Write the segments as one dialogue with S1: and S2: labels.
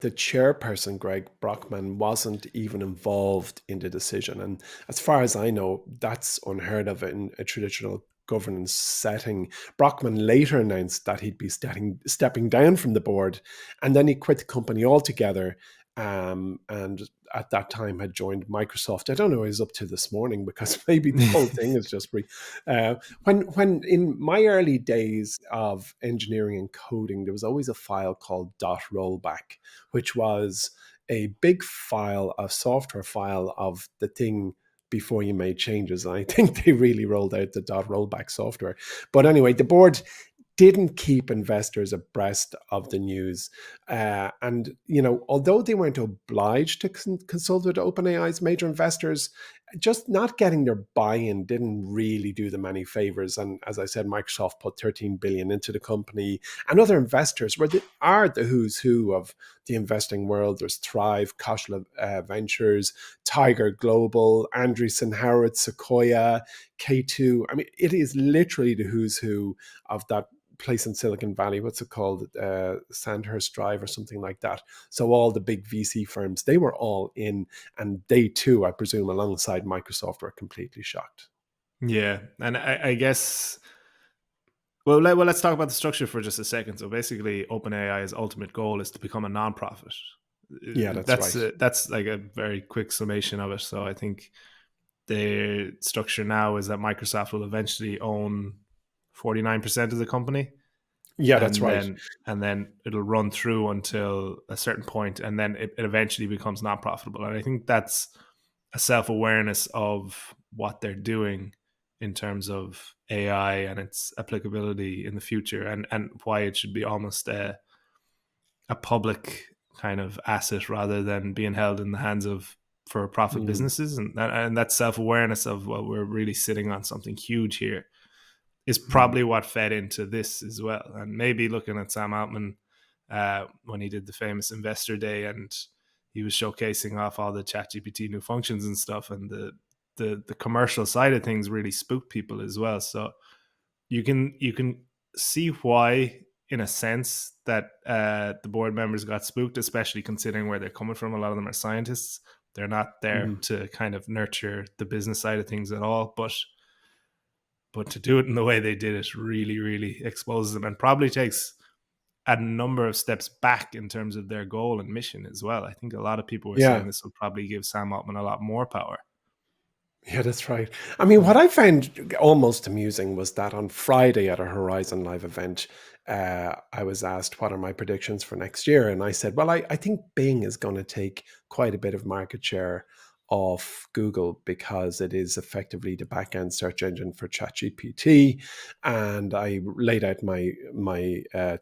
S1: the chairperson, Greg Brockman, wasn't even involved in the decision. And as far as I know, that's unheard of in a traditional governance setting. Brockman later announced that he'd be stepping down from the board, and then he quit the company altogether. And at that time had joined Microsoft. I don't know what he's up to this morning, because maybe the whole thing is just when in my early days of engineering and coding, there was always a file called .rollback, which was a big file, a software file of the thing before you made changes. And I think they really rolled out the .rollback software. But anyway, the board didn't keep investors abreast of the news. And, although they weren't obliged to consult with OpenAI's major investors, just not getting their buy-in didn't really do them any favors. And as I said, Microsoft put 13 billion into the company, and other investors are the who's who of the investing world. There's Thrive, Khosla Ventures, Tiger Global, Andreessen Howard, Sequoia, K2. I mean, it is literally the who's who of that place in Silicon Valley. What's it called? Sandhurst Drive or something like that. So all the big VC firms, they were all in, and they too, I presume, alongside Microsoft, were completely shocked.
S2: Yeah, and I guess. Well, let's talk about the structure for just a second. So basically, OpenAI's ultimate goal is to become a non-profit.
S1: Yeah, that's right.
S2: That's like a very quick summation of it. So I think the structure now is that Microsoft will eventually own 49% of the company,
S1: Yeah, that's
S2: and
S1: right.
S2: then it'll run through until a certain point, and then it eventually becomes non profitable. And I think that's a self awareness of what they're doing in terms of AI and its applicability in the future, and why it should be almost a public kind of asset rather than being held in the hands of for profit
S1: Mm,
S2: businesses. And that self awareness of, well, we're really sitting on something huge here, is
S1: mm.
S2: probably what fed into this as well. And maybe looking at Sam Altman when he did the famous Investor Day, and he was showcasing off all the ChatGPT new functions and stuff, and the commercial side of things really spooked people as well. So you can see why, in a sense, that the board members got spooked, especially considering where they're coming from. A lot of them are scientists. They're not there
S1: Mhm.
S2: to kind of nurture the business side of things at all. But to do it in the way they did it really, really exposes them, and probably takes a number of steps back in terms of their goal and mission as well. I think a lot of people were saying
S1: Yeah.
S2: this will probably give Sam Altman a lot more power.
S1: Yeah, that's right. I mean, what I found almost amusing was that on Friday at a Horizon Live event, I was asked, what are my predictions for next year? And I said, well, I think Bing is going to take quite a bit of market share off Google, because it is effectively the back end search engine for ChatGPT. And I laid out my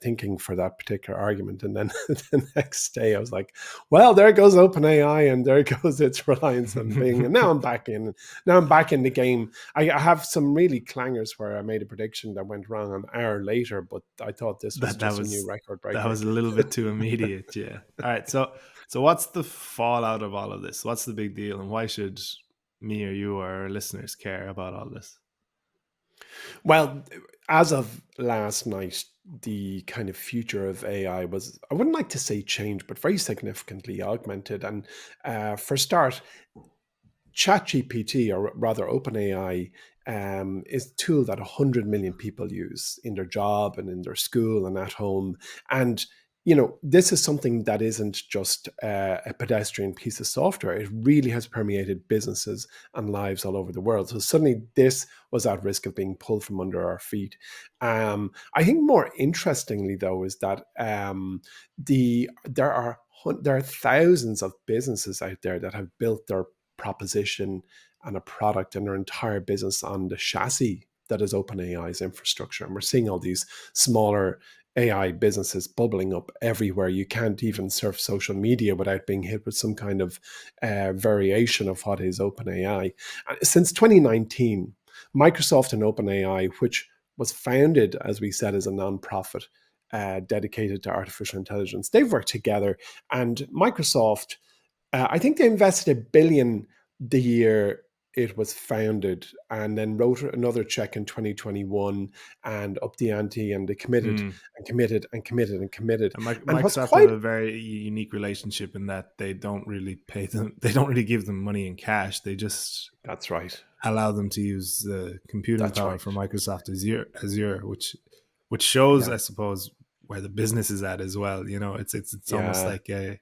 S1: thinking for that particular argument. And then the next day I was like, well, there goes OpenAI, and there goes its reliance on Bing. And now I'm back in the game. I have some really clangers where I made a prediction that went wrong an hour later, but I thought this was
S2: that that
S1: just a new
S2: was
S1: record
S2: that
S1: breaker.
S2: was a little bit too immediate. Yeah. All right. So what's the fallout of all of this? What's the big deal, and why should me or you or our listeners care about all this?
S1: Well, as of last night, the kind of future of AI was, I wouldn't like to say change, but very significantly augmented. And for start, ChatGPT, or rather OpenAI, is a tool that 100 million people use in their job and in their school and at home. And, this is something that isn't just a pedestrian piece of software. It really has permeated businesses and lives all over the world. So suddenly this was at risk of being pulled from under our feet. I think more interestingly, though, is that there are thousands of businesses out there that have built their proposition and a product and their entire business on the chassis that is OpenAI's infrastructure. And we're seeing all these smaller AI businesses bubbling up everywhere. You can't even surf social media without being hit with some kind of variation of what is OpenAI. Since 2019, Microsoft and OpenAI, which was founded, as we said, as a nonprofit dedicated to artificial intelligence, they've worked together. And Microsoft, I think they invested $1 billion the year it was founded, and then wrote another check in 2021 and upped the ante, and they committed
S2: Mm.
S1: and committed and committed and committed.
S2: And
S1: And what's
S2: Microsoft have
S1: quite
S2: a very unique relationship in that they don't really pay them. They don't really give them money in cash. They just
S1: That's right.
S2: allow them to use the computing
S1: That's
S2: power
S1: right.
S2: from Microsoft Azure, which shows,
S1: Yeah.
S2: I suppose, where the business is at as well. You know, it's almost
S1: Yeah.
S2: like a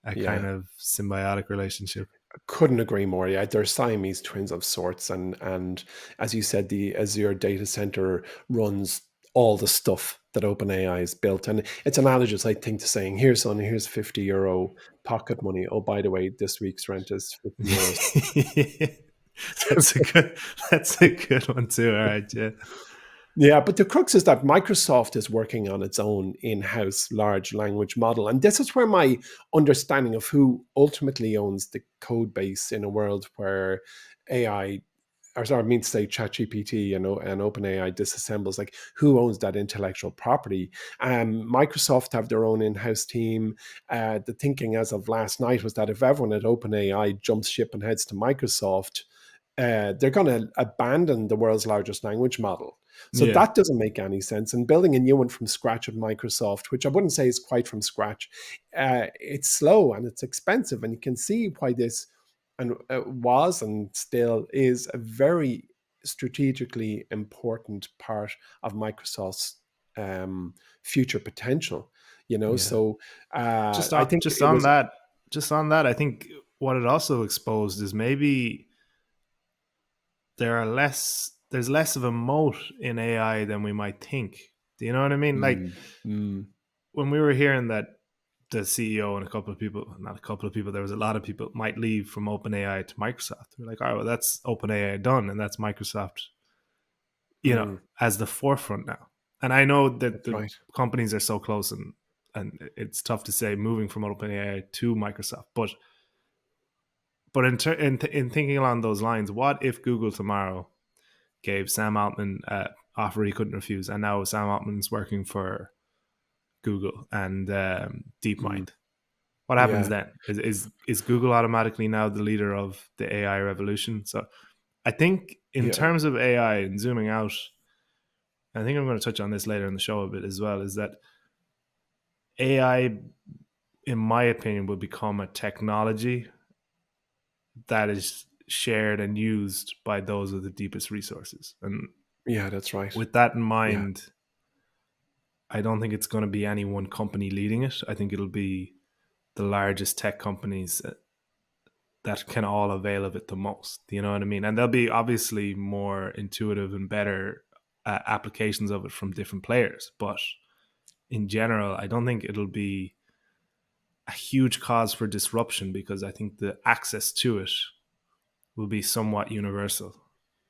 S2: kind
S1: Yeah.
S2: of symbiotic relationship.
S1: Couldn't agree more. Yeah, they're Siamese twins of sorts, and as you said, the Azure data center runs all the stuff that OpenAI has built, and it's analogous, I think, to saying, "Here, son, here's €50 pocket money. Oh, by the way, this week's rent is €50."
S2: that's a good that's a good one too. All right, yeah,
S1: Yeah, but the crux is that Microsoft is working on its own in-house large language model. And this is where my understanding of who ultimately owns the code base in a world where AI, or sorry, I mean to say ChatGPT, and OpenAI disassembles, like who owns that intellectual property? Microsoft have their own in-house team. The thinking as of last night was that if everyone at OpenAI jumps ship and heads to Microsoft, they're going to abandon the world's largest language model. So
S2: yeah,
S1: that doesn't make any sense. And building a new one from scratch at Microsoft, which I wouldn't say is quite from scratch, it's slow and it's expensive. And you can see why this and was and still is a very strategically important part of Microsoft's future potential.
S2: yeah.
S1: So I think
S2: Just
S1: it
S2: on
S1: was.
S2: that, I think what it also exposed is maybe there's less of a moat in AI than we might think. Do you know what I mean? Like
S1: Mm, mm,
S2: when we were hearing that the CEO and a couple of people, not a couple of people, there was a lot of people might leave from OpenAI to Microsoft. We're like, all right, well, that's OpenAI done, and that's Microsoft,
S1: mm,
S2: as the forefront now. And I know that
S1: that's
S2: the
S1: right.
S2: companies are so close, and it's tough to say moving from OpenAI to Microsoft, but in thinking along those lines, what if Google tomorrow gave Sam Altman an offer he couldn't refuse, and now Sam Altman's working for Google and
S1: Mm,
S2: DeepMind? What happens
S1: yeah,
S2: then? Is Google automatically now the leader of the AI revolution? So I think in
S1: yeah,
S2: terms of AI and zooming out, I think I'm going to touch on this later in the show a bit as well, is that AI, in my opinion, will become a technology that is shared and used by those with the deepest resources. And
S1: yeah, that's right.
S2: with that in
S1: Yeah,
S2: mind, I don't think it's going to be any one company leading it. I think it'll be the largest tech companies that can all avail of it the most. Do you know what I mean? And there'll be obviously more intuitive and better applications of it from different players. But in general, I don't think it'll be a huge cause for disruption because I think the access to it will be somewhat universal.